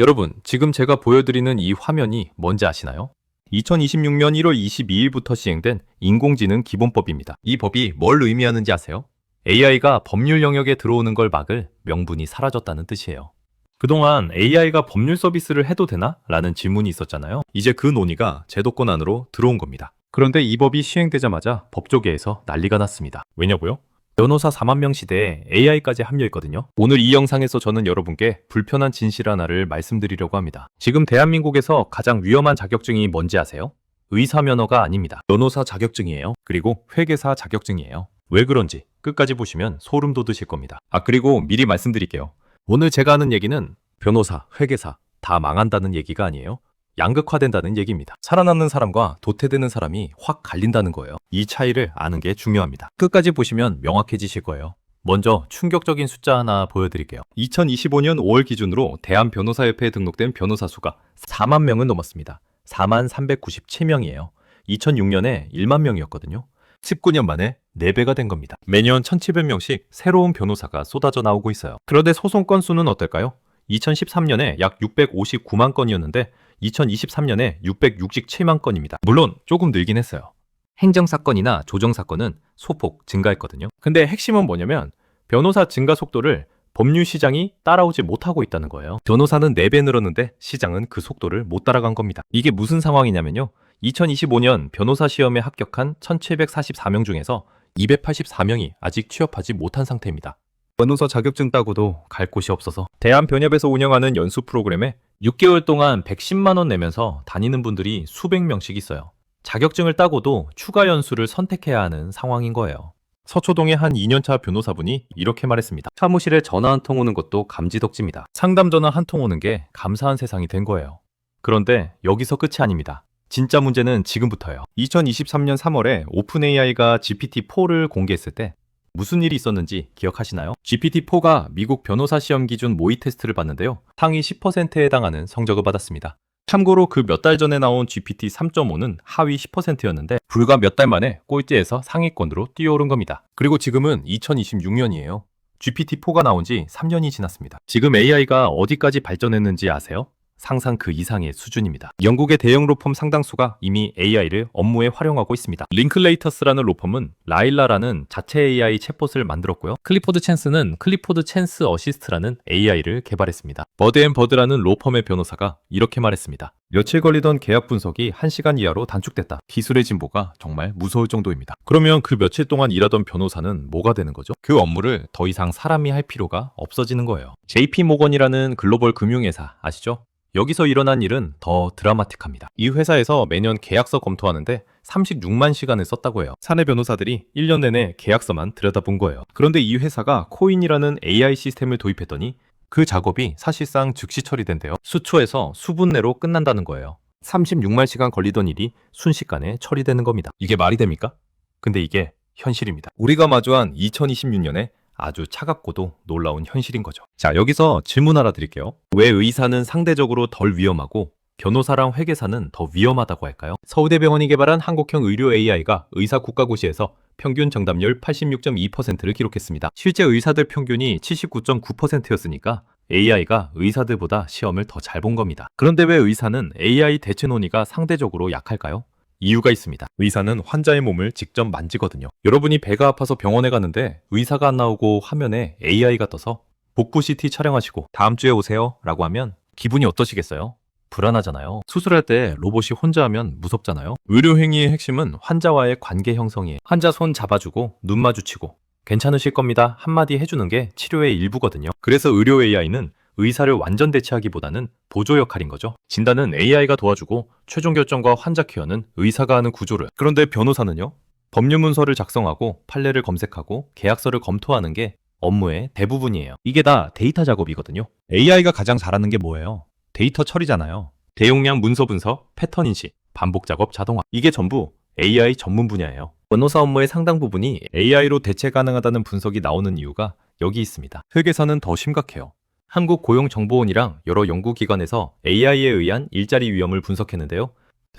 여러분, 지금 제가 보여드리는 이 화면이 뭔지 아시나요? 2026년 1월 22일부터 시행된 인공지능 기본법입니다. 이 법이 뭘 의미하는지 아세요? AI가 법률 영역에 들어오는 걸 막을 명분이 사라졌다는 뜻이에요. 그동안 AI가 법률 서비스를 해도 되나? 라는 질문이 있었잖아요. 이제 그 논의가 제도권 안으로 들어온 겁니다. 그런데 이 법이 시행되자마자 법조계에서 난리가 났습니다. 왜냐고요? 변호사 4만 명 시대에 AI까지 합류했거든요. 오늘 이 영상에서 저는 여러분께 불편한 진실 하나를 말씀드리려고 합니다. 지금 대한민국에서 가장 위험한 자격증이 뭔지 아세요? 의사 면허가 아닙니다. 변호사 자격증이에요. 그리고 회계사 자격증이에요. 왜 그런지 끝까지 보시면 소름 돋으실 겁니다. 그리고 미리 말씀드릴게요. 오늘 제가 하는 얘기는 변호사, 회계사 다 망한다는 얘기가 아니에요. 양극화된다는 얘기입니다. 살아남는 사람과 도태되는 사람이 확 갈린다는 거예요. 이 차이를 아는 게 중요합니다. 끝까지 보시면 명확해지실 거예요. 먼저 충격적인 숫자 하나 보여드릴게요. 2025년 5월 기준으로 대한변호사협회에 등록된 변호사 수가 4만 명은 넘었습니다. 4만 397명이에요. 2006년에 1만 명이었거든요. 19년 만에 4배가 된 겁니다. 매년 1,700명씩 새로운 변호사가 쏟아져 나오고 있어요. 그런데 소송 건수는 어떨까요? 2013년에 약 659만 건이었는데 2023년에 667만 건입니다. 물론 조금 늘긴 했어요. 행정사건이나 조정사건은 소폭 증가했거든요. 근데 핵심은 뭐냐면 변호사 증가 속도를 법률 시장이 따라오지 못하고 있다는 거예요. 변호사는 4배 늘었는데 시장은 그 속도를 못 따라간 겁니다. 이게 무슨 상황이냐면요. 2025년 변호사 시험에 합격한 1,744명 중에서 284명이 아직 취업하지 못한 상태입니다. 변호사 자격증 따고도 갈 곳이 없어서 대한변협에서 운영하는 연수 프로그램에 6개월 동안 110만 원 내면서 다니는 분들이 수백 명씩 있어요. 자격증을 따고도 추가 연수를 선택해야 하는 상황인 거예요. 서초동의 한 2년차 변호사분이 이렇게 말했습니다. 사무실에 전화 한 통 오는 것도 감지덕지입니다. 상담 전화 한 통 오는 게 감사한 세상이 된 거예요. 그런데 여기서 끝이 아닙니다. 진짜 문제는 지금부터예요. 2023년 3월에 오픈AI가 GPT-4를 공개했을 때 무슨 일이 있었는지 기억하시나요? GPT-4가 미국 변호사 시험 기준 모의 테스트를 봤는데요. 상위 10%에 해당하는 성적을 받았습니다. 참고로 그 몇 달 전에 나온 GPT 3.5는 하위 10%였는데 불과 몇 달 만에 꼴찌에서 상위권으로 뛰어오른 겁니다. 그리고 지금은 2026년이에요. GPT-4가 나온 지 3년이 지났습니다. 지금 AI가 어디까지 발전했는지 아세요? 상상 그 이상의 수준입니다. 영국의 대형 로펌 상당수가 이미 AI를 업무에 활용하고 있습니다. 링클레이터스라는 로펌은 라일라라는 자체 AI 챗봇을 만들었고요. 클리포드 챈스는 클리포드 챈스 어시스트라는 AI를 개발했습니다. 버드앤버드라는 로펌의 변호사가 이렇게 말했습니다. 며칠 걸리던 계약 분석이 1시간 이하로 단축됐다. 기술의 진보가 정말 무서울 정도입니다. 그러면 그 며칠 동안 일하던 변호사는 뭐가 되는 거죠? 그 업무를 더 이상 사람이 할 필요가 없어지는 거예요. JP모건이라는 글로벌 금융회사 아시죠? 여기서 일어난 일은 더 드라마틱합니다. 이 회사에서 매년 계약서 검토하는데 36만 시간을 썼다고 해요. 사내 변호사들이 1년 내내 계약서만 들여다본 거예요. 그런데 이 회사가 코인이라는 AI 시스템을 도입했더니 그 작업이 사실상 즉시 처리된대요. 수초에서 수분 내로 끝난다는 거예요. 36만 시간 걸리던 일이 순식간에 처리되는 겁니다. 이게 말이 됩니까? 근데 이게 현실입니다. 우리가 마주한 2026년에 아주 차갑고도 놀라운 현실인 거죠. 자, 여기서 질문 하나 드릴게요. 왜 의사는 상대적으로 덜 위험하고 변호사랑 회계사는 더 위험하다고 할까요? 서울대병원이 개발한 한국형 의료 AI가 의사 국가고시에서 평균 정답률 86.2%를 기록했습니다. 실제 의사들 평균이 79.9%였으니까 AI가 의사들보다 시험을 더 잘 본 겁니다. 그런데 왜 의사는 AI 대체 논의가 상대적으로 약할까요? 이유가 있습니다. 의사는 환자의 몸을 직접 만지거든요. 여러분이 배가 아파서 병원에 갔는데 의사가 안 나오고 화면에 AI가 떠서 복부 CT 촬영하시고 다음 주에 오세요 라고 하면 기분이 어떠시겠어요? 불안하잖아요. 수술할 때 로봇이 혼자 하면 무섭잖아요. 의료 행위의 핵심은 환자와의 관계 형성이에요. 환자 손 잡아주고 눈 마주치고 괜찮으실 겁니다 한마디 해주는 게 치료의 일부거든요. 그래서 의료 AI는 의사를 완전 대체하기보다는 보조 역할인 거죠. 진단은 AI가 도와주고 최종 결정과 환자 케어는 의사가 하는 구조를. 그런데 변호사는요? 법률 문서를 작성하고 판례를 검색하고 계약서를 검토하는 게 업무의 대부분이에요. 이게 다 데이터 작업이거든요. AI가 가장 잘하는 게 뭐예요? 데이터 처리잖아요. 대용량 문서 분석, 패턴 인식, 반복 작업 자동화. 이게 전부 AI 전문 분야예요. 변호사 업무의 상당 부분이 AI로 대체 가능하다는 분석이 나오는 이유가 여기 있습니다. 회계사는 더 심각해요. 한국고용정보원이랑 여러 연구기관에서 AI에 의한 일자리 위험을 분석했는데요.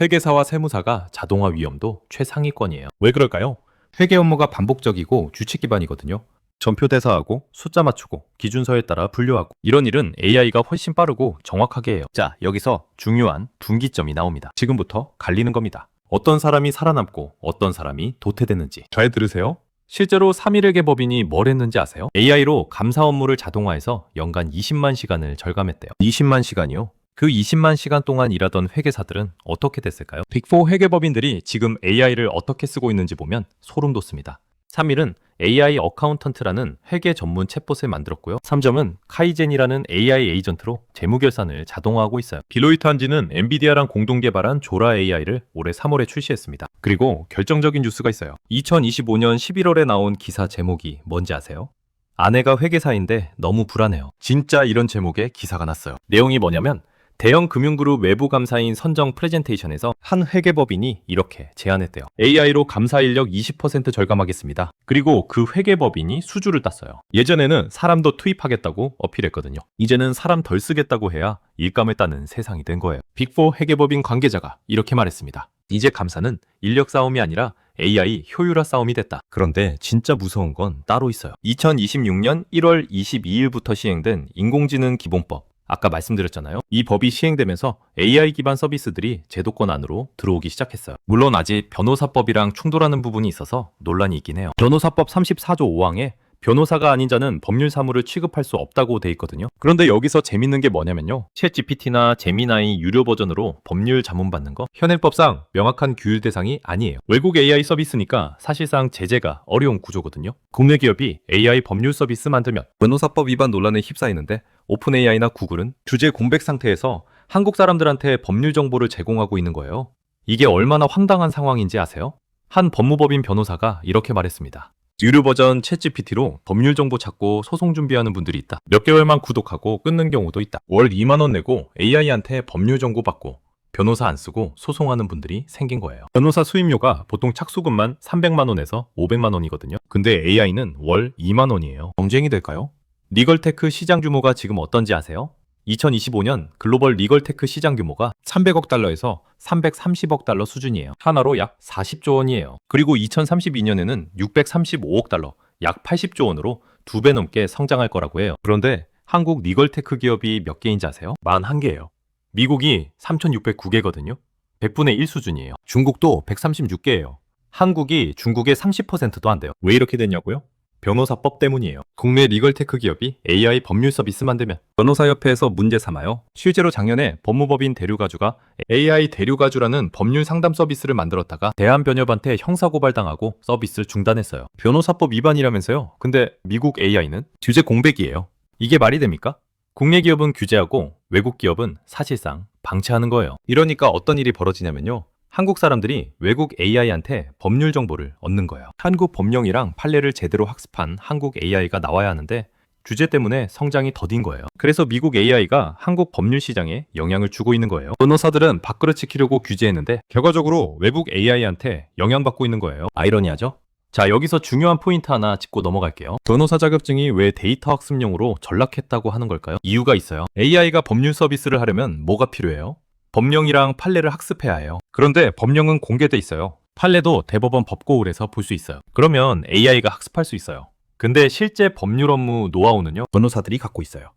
회계사와 세무사가 자동화 위험도 최상위권이에요. 왜 그럴까요? 회계 업무가 반복적이고 규칙 기반이거든요. 전표 대사하고 숫자 맞추고 기준서에 따라 분류하고 이런 일은 AI가 훨씬 빠르고 정확하게 해요. 자, 여기서 중요한 분기점이 나옵니다. 지금부터 갈리는 겁니다. 어떤 사람이 살아남고 어떤 사람이 도태되는지 잘 들으세요. 실제로 3.1회계 법인이 뭘 했는지 아세요? AI로 감사 업무를 자동화해서 연간 20만 시간을 절감했대요. 20만 시간이요? 그 20만 시간 동안 일하던 회계사들은 어떻게 됐을까요? 빅4 회계법인들이 지금 AI를 어떻게 쓰고 있는지 보면 소름 돋습니다. 3일은 AI 어카운턴트라는 회계 전문 챗봇을 만들었고요. 3점은 카이젠이라는 AI 에이전트로 재무결산을 자동화하고 있어요. 딜로이트 한지는 엔비디아랑 공동 개발한 조라 AI를 올해 3월에 출시했습니다. 그리고 결정적인 뉴스가 있어요. 2025년 11월에 나온 기사 제목이 뭔지 아세요? 아내가 회계사인데 너무 불안해요. 진짜 이런 제목의 기사가 났어요. 내용이 뭐냐면 대형 금융그룹 외부 감사인 선정 프레젠테이션에서 한 회계법인이 이렇게 제안했대요. AI로 감사 인력 20% 절감하겠습니다. 그리고 그 회계법인이 수주를 땄어요. 예전에는 사람도 투입하겠다고 어필했거든요. 이제는 사람 덜 쓰겠다고 해야 일감을 따는 세상이 된 거예요. 빅4 회계법인 관계자가 이렇게 말했습니다. 이제 감사는 인력 싸움이 아니라 AI 효율화 싸움이 됐다. 그런데 진짜 무서운 건 따로 있어요. 2026년 1월 22일부터 시행된 인공지능 기본법. 아까 말씀드렸잖아요. 이 법이 시행되면서 AI 기반 서비스들이 제도권 안으로 들어오기 시작했어요. 물론 아직 변호사법이랑 충돌하는 부분이 있어서 논란이 있긴 해요. 변호사법 34조 5항에 변호사가 아닌 자는 법률 사무를 취급할 수 없다고 돼 있거든요. 그런데 여기서 재밌는 게 뭐냐면요. 챗GPT나 제미나이 유료 버전으로 법률 자문 받는 거 현행법상 명확한 규율 대상이 아니에요. 외국 AI 서비스니까 사실상 제재가 어려운 구조거든요. 국내 기업이 AI 법률 서비스 만들면 변호사법 위반 논란에 휩싸이는데 오픈 AI나 구글은 규제 공백 상태에서 한국 사람들한테 법률 정보를 제공하고 있는 거예요. 이게 얼마나 황당한 상황인지 아세요? 한 법무법인 변호사가 이렇게 말했습니다. 유료 버전 챗GPT로 법률 정보 찾고 소송 준비하는 분들이 있다. 몇 개월만 구독하고 끊는 경우도 있다. 월 2만 원 내고 AI한테 법률 정보 받고 변호사 안 쓰고 소송하는 분들이 생긴 거예요. 변호사 수임료가 보통 착수금만 300만 원에서 500만 원이거든요. 근데 AI는 월 2만 원이에요. 경쟁이 될까요? 리걸테크 시장 규모가 지금 어떤지 아세요? 2025년 글로벌 리걸테크 시장 규모가 300억 달러에서 330억 달러 수준이에요. 하나로 약 40조 원이에요. 그리고 2032년에는 635억 달러, 약 80조 원으로 2배 넘게 성장할 거라고 해요. 그런데 한국 리걸테크 기업이 몇 개인지 아세요? 41개예요. 미국이 3,609개거든요. 100분의 1 수준이에요. 중국도 136개예요. 한국이 중국의 30%도 안 돼요. 왜 이렇게 됐냐고요? 변호사법 때문이에요. 국내 리걸테크 기업이 AI 법률 서비스 만들면 변호사협회에서 문제 삼아요. 실제로 작년에 법무법인 대류가주가 AI 대류가주라는 법률 상담 서비스를 만들었다가 대한변협한테 형사고발당하고 서비스를 중단했어요. 변호사법 위반이라면서요. 근데 미국 AI는 규제 공백이에요. 이게 말이 됩니까? 국내 기업은 규제하고 외국 기업은 사실상 방치하는 거예요. 이러니까 어떤 일이 벌어지냐면요. 한국 사람들이 외국 AI한테 법률 정보를 얻는 거예요. 한국 법령이랑 판례를 제대로 학습한 한국 AI가 나와야 하는데 규제 때문에 성장이 더딘 거예요. 그래서 미국 AI가 한국 법률 시장에 영향을 주고 있는 거예요. 변호사들은 밥그릇 지키려고 규제했는데 결과적으로 외국 AI한테 영향받고 있는 거예요. 아이러니하죠? 자, 여기서 중요한 포인트 하나 짚고 넘어갈게요. 변호사 자격증이 왜 데이터 학습용으로 전락했다고 하는 걸까요? 이유가 있어요. AI가 법률 서비스를 하려면 뭐가 필요해요? 법령이랑 판례를 학습해야 해요. 그런데 법령은 공개돼 있어요. 판례도 대법원 법고울에서 볼 수 있어요. 그러면 AI가 학습할 수 있어요. 근데 실제 법률 업무 노하우는요, 변호사들이 갖고 있어요.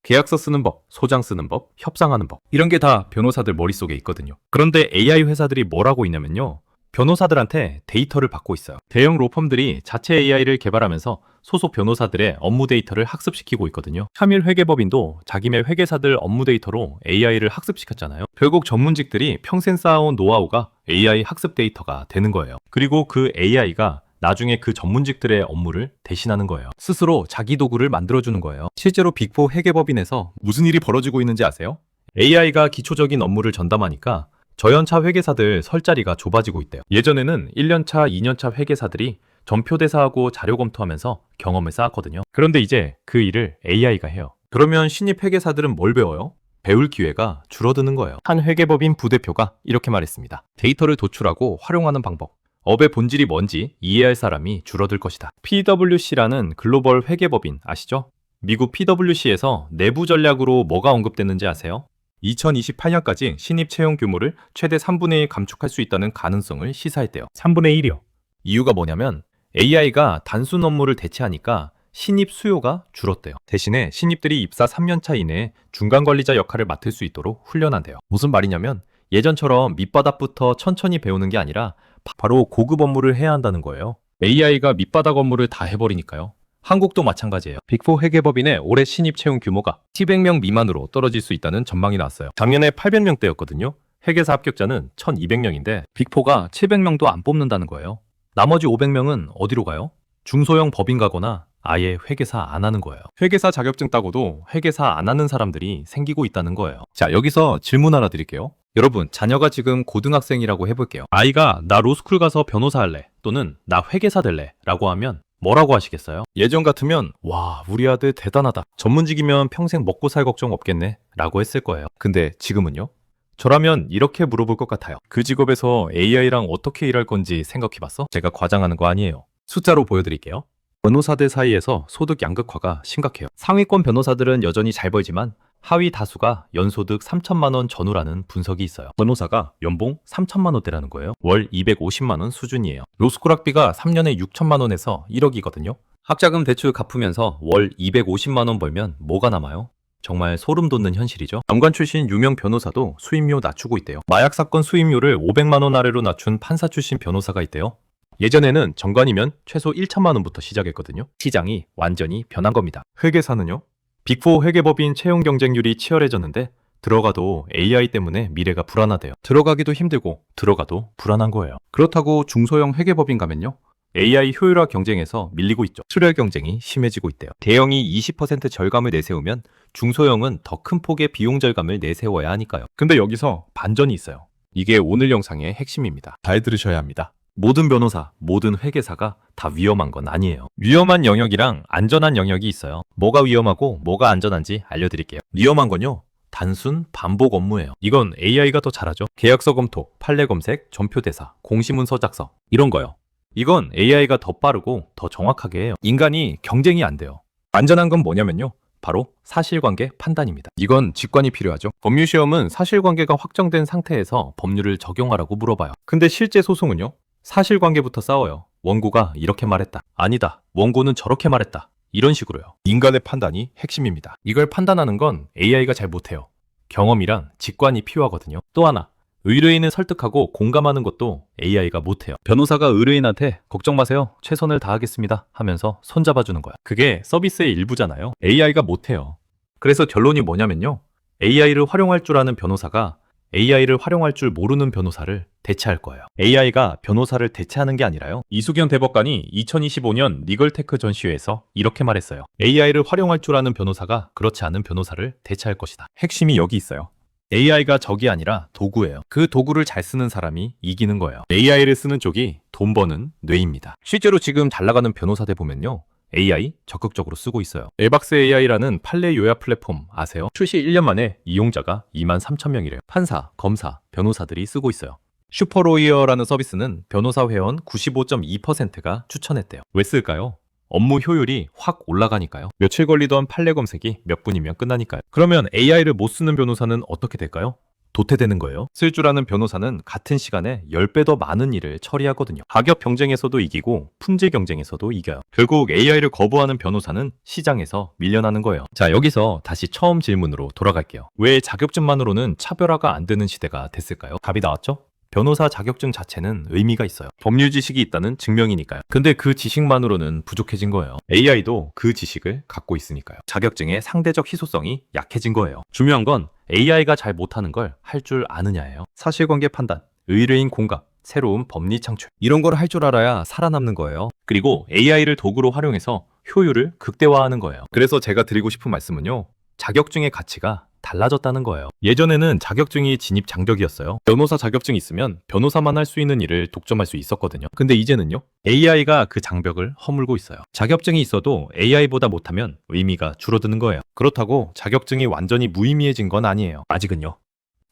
계약서 쓰는 법, 소장 쓰는 법, 협상하는 법, 이런 게 다 변호사들 머릿속에 있거든요. 그런데 AI 회사들이 뭘 하고 있냐면요, 변호사들한테 데이터를 받고 있어요. 대형 로펌들이 자체 AI를 개발하면서 소속 변호사들의 업무 데이터를 학습시키고 있거든요. 참일 회계법인도 자기네 회계사들 업무 데이터로 AI를 학습시켰잖아요. 결국 전문직들이 평생 쌓아온 노하우가 AI 학습 데이터가 되는 거예요. 그리고 그 AI가 나중에 그 전문직들의 업무를 대신하는 거예요. 스스로 자기 도구를 만들어주는 거예요. 실제로 빅4 회계법인에서 무슨 일이 벌어지고 있는지 아세요? AI가 기초적인 업무를 전담하니까 저연차 회계사들 설 자리가 좁아지고 있대요. 예전에는 1년차, 2년차 회계사들이 전표 대사하고 자료 검토하면서 경험을 쌓았거든요. 그런데 이제 그 일을 AI가 해요. 그러면 신입 회계사들은 뭘 배워요? 배울 기회가 줄어드는 거예요. 한 회계법인 부대표가 이렇게 말했습니다. 데이터를 도출하고 활용하는 방법. 업의 본질이 뭔지 이해할 사람이 줄어들 것이다. PwC라는 글로벌 회계법인 아시죠? 미국 PwC에서 내부 전략으로 뭐가 언급됐는지 아세요? 2028년까지 신입 채용 규모를 최대 3분의 1 감축할 수 있다는 가능성을 시사했대요. 3분의 1이요. 이유가 뭐냐면 AI가 단순 업무를 대체하니까 신입 수요가 줄었대요. 대신에 신입들이 입사 3년차 이내에 중간 관리자 역할을 맡을 수 있도록 훈련한대요. 무슨 말이냐면 예전처럼 밑바닥부터 천천히 배우는 게 아니라 바로 고급 업무를 해야 한다는 거예요. AI가 밑바닥 업무를 다 해버리니까요. 한국도 마찬가지예요. 빅4 회계법인의 올해 신입 채용 규모가 700명 미만으로 떨어질 수 있다는 전망이 나왔어요. 작년에 800명대였거든요. 회계사 합격자는 1200명인데 빅4가 700명도 안 뽑는다는 거예요. 나머지 500명은 어디로 가요? 중소형 법인 가거나 아예 회계사 안 하는 거예요. 회계사 자격증 따고도 회계사 안 하는 사람들이 생기고 있다는 거예요. 자, 여기서 질문 하나 드릴게요. 여러분, 자녀가 지금 고등학생이라고 해볼게요. 아이가 나 로스쿨 가서 변호사 할래 또는 나 회계사 될래 라고 하면 뭐라고 하시겠어요? 예전 같으면 와, 우리 아들 대단하다. 전문직이면 평생 먹고 살 걱정 없겠네 라고 했을 거예요. 근데 지금은요? 저라면 이렇게 물어볼 것 같아요. 그 직업에서 AI랑 어떻게 일할 건지 생각해봤어? 제가 과장하는 거 아니에요. 숫자로 보여드릴게요. 변호사들 사이에서 소득 양극화가 심각해요. 상위권 변호사들은 여전히 잘 벌지만 하위 다수가 연소득 3천만 원 전후라는 분석이 있어요. 변호사가 연봉 3천만 원대라는 거예요. 월 250만 원 수준이에요. 로스쿨 학비가 3년에 6천만 원에서 1억이거든요. 학자금 대출 갚으면서 월 250만 원 벌면 뭐가 남아요? 정말 소름 돋는 현실이죠. 연관 출신 유명 변호사도 수임료 낮추고 있대요. 마약 사건 수임료를 500만 원 아래로 낮춘 판사 출신 변호사가 있대요. 예전에는 정관이면 최소 1천만 원부터 시작했거든요. 시장이 완전히 변한 겁니다. 회계사는요? 빅4 회계법인 채용 경쟁률이 치열해졌는데 들어가도 AI 때문에 미래가 불안하대요. 들어가기도 힘들고 들어가도 불안한 거예요. 그렇다고 중소형 회계법인 가면요? AI 효율화 경쟁에서 밀리고 있죠. 출혈 경쟁이 심해지고 있대요. 대형이 20% 절감을 내세우면 중소형은 더 큰 폭의 비용 절감을 내세워야 하니까요. 근데 여기서 반전이 있어요. 이게 오늘 영상의 핵심입니다. 잘 들으셔야 합니다. 모든 변호사, 모든 회계사가 다 위험한 건 아니에요. 위험한 영역이랑 안전한 영역이 있어요. 뭐가 위험하고 뭐가 안전한지 알려드릴게요. 위험한 건요, 단순 반복 업무예요. 이건 AI가 더 잘하죠. 계약서 검토, 판례 검색, 전표 대사, 공시문서 작성 이런 거요. 이건 AI가 더 빠르고 더 정확하게 해요. 인간이 경쟁이 안 돼요. 안전한 건 뭐냐면요, 바로 사실관계 판단입니다. 이건 직관이 필요하죠. 법률시험은 사실관계가 확정된 상태에서 법률을 적용하라고 물어봐요. 근데 실제 소송은요, 사실관계부터 싸워요. 원고가 이렇게 말했다. 아니다. 원고는 저렇게 말했다. 이런 식으로요. 인간의 판단이 핵심입니다. 이걸 판단하는 건 AI가 잘 못해요. 경험이랑 직관이 필요하거든요. 또 하나, 의뢰인을 설득하고 공감하는 것도 AI가 못해요. 변호사가 의뢰인한테 걱정 마세요. 최선을 다하겠습니다 하면서 손잡아주는 거야. 그게 서비스의 일부잖아요. AI가 못해요. 그래서 결론이 뭐냐면요, AI를 활용할 줄 아는 변호사가 AI를 활용할 줄 모르는 변호사를 대체할 거예요. AI가 변호사를 대체하는 게 아니라요. 이수경 대법관이 2025년 리걸테크 전시회에서 이렇게 말했어요. AI를 활용할 줄 아는 변호사가 그렇지 않은 변호사를 대체할 것이다. 핵심이 여기 있어요. AI가 적이 아니라 도구예요. 그 도구를 잘 쓰는 사람이 이기는 거예요. AI를 쓰는 쪽이 돈 버는 뇌입니다. 실제로 지금 잘 나가는 변호사들 보면요, AI 적극적으로 쓰고 있어요. 에박스 AI라는 판례 요약 플랫폼 아세요? 출시 1년 만에 이용자가 2만 3천 명이래요. 판사, 검사, 변호사들이 쓰고 있어요. 슈퍼로이어라는 서비스는 변호사 회원 95.2%가 추천했대요. 왜 쓸까요? 업무 효율이 확 올라가니까요. 며칠 걸리던 판례 검색이 몇 분이면 끝나니까요. 그러면 AI를 못 쓰는 변호사는 어떻게 될까요? 도태되는 거예요. 쓸 줄 아는 변호사는 같은 시간에 10배 더 많은 일을 처리하거든요. 가격 경쟁에서도 이기고 품질 경쟁에서도 이겨요. 결국 AI를 거부하는 변호사는 시장에서 밀려나는 거예요. 자, 여기서 다시 처음 질문으로 돌아갈게요. 왜 자격증만으로는 차별화가 안 되는 시대가 됐을까요? 답이 나왔죠? 변호사 자격증 자체는 의미가 있어요. 법률 지식이 있다는 증명이니까요. 근데 그 지식만으로는 부족해진 거예요. AI도 그 지식을 갖고 있으니까요. 자격증의 상대적 희소성이 약해진 거예요. 중요한 건 AI가 잘 못하는 걸 할 줄 아느냐예요. 사실관계 판단, 의뢰인 공감, 새로운 법리 창출, 이런 걸 할 줄 알아야 살아남는 거예요. 그리고 AI를 도구로 활용해서 효율을 극대화하는 거예요. 그래서 제가 드리고 싶은 말씀은요, 자격증의 가치가 달라졌다는 거예요. 예전에는 자격증이 진입 장벽이었어요. 변호사 자격증이 있으면 변호사만 할 수 있는 일을 독점할 수 있었거든요. 근데 이제는요, AI가 그 장벽을 허물고 있어요. 자격증이 있어도 AI보다 못하면 의미가 줄어드는 거예요. 그렇다고 자격증이 완전히 무의미해진 건 아니에요. 아직은요.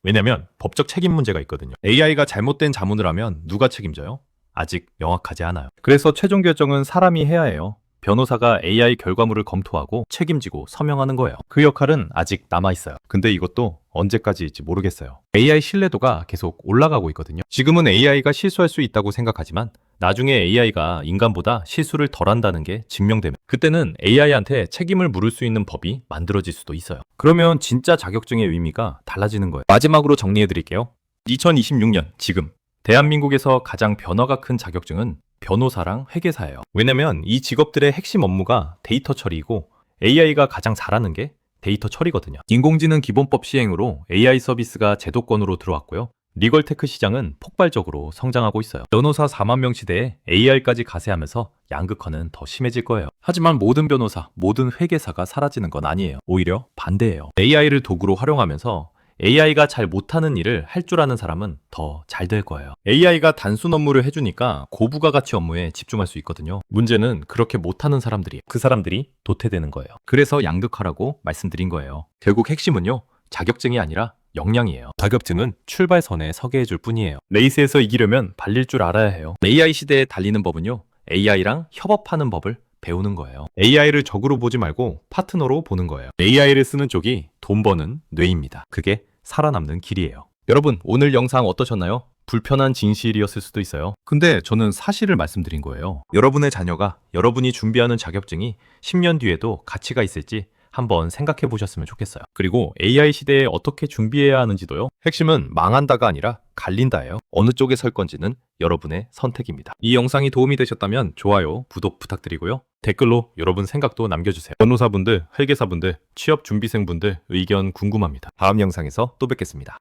왜냐면 법적 책임 문제가 있거든요. AI가 잘못된 자문을 하면 누가 책임져요? 아직 명확하지 않아요. 그래서 최종 결정은 사람이 해야 해요. 변호사가 AI 결과물을 검토하고 책임지고 서명하는 거예요. 그 역할은 아직 남아있어요. 근데 이것도 언제까지일지 모르겠어요. AI 신뢰도가 계속 올라가고 있거든요. 지금은 AI가 실수할 수 있다고 생각하지만 나중에 AI가 인간보다 실수를 덜 한다는 게 증명되면 그때는 AI한테 책임을 물을 수 있는 법이 만들어질 수도 있어요. 그러면 진짜 자격증의 의미가 달라지는 거예요. 마지막으로 정리해 드릴게요. 2026년 지금 대한민국에서 가장 변화가 큰 자격증은 변호사랑 회계사예요. 왜냐면 이 직업들의 핵심 업무가 데이터 처리이고 AI가 가장 잘하는 게 데이터 처리거든요. 인공지능 기본법 시행으로 AI 서비스가 제도권으로 들어왔고요. 리걸테크 시장은 폭발적으로 성장하고 있어요. 변호사 4만 명 시대에 AI까지 가세하면서 양극화는 더 심해질 거예요. 하지만 모든 변호사, 모든 회계사가 사라지는 건 아니에요. 오히려 반대예요. AI를 도구로 활용하면서 AI가 잘 못하는 일을 할 줄 아는 사람은 더 잘 될 거예요. AI가 단순 업무를 해주니까 고부가 가치 업무에 집중할 수 있거든요. 문제는 그렇게 못하는 사람들이, 그 사람들이 도태되는 거예요. 그래서 양극화라고 말씀드린 거예요. 결국 핵심은요, 자격증이 아니라 역량이에요. 자격증은 출발선에 서게 해줄 뿐이에요. 레이스에서 이기려면 발릴 줄 알아야 해요. AI 시대에 달리는 법은요, AI랑 협업하는 법을 배우는 거예요. AI를 적으로 보지 말고 파트너로 보는 거예요. AI를 쓰는 쪽이 돈 버는 뇌입니다. 그게 살아남는 길이에요. 여러분, 오늘 영상 어떠셨나요? 불편한 진실이었을 수도 있어요. 근데 저는 사실을 말씀드린 거예요. 여러분의 자녀가 여러분이 준비하는 자격증이 10년 뒤에도 가치가 있을지 한번 생각해 보셨으면 좋겠어요. 그리고 AI 시대에 어떻게 준비해야 하는지도요. 핵심은 망한다가 아니라 갈린다예요. 어느 쪽에 설 건지는 여러분의 선택입니다. 이 영상이 도움이 되셨다면 좋아요, 구독 부탁드리고요. 댓글로 여러분 생각도 남겨주세요. 변호사분들, 회계사분들, 취업 준비생분들 의견 궁금합니다. 다음 영상에서 또 뵙겠습니다.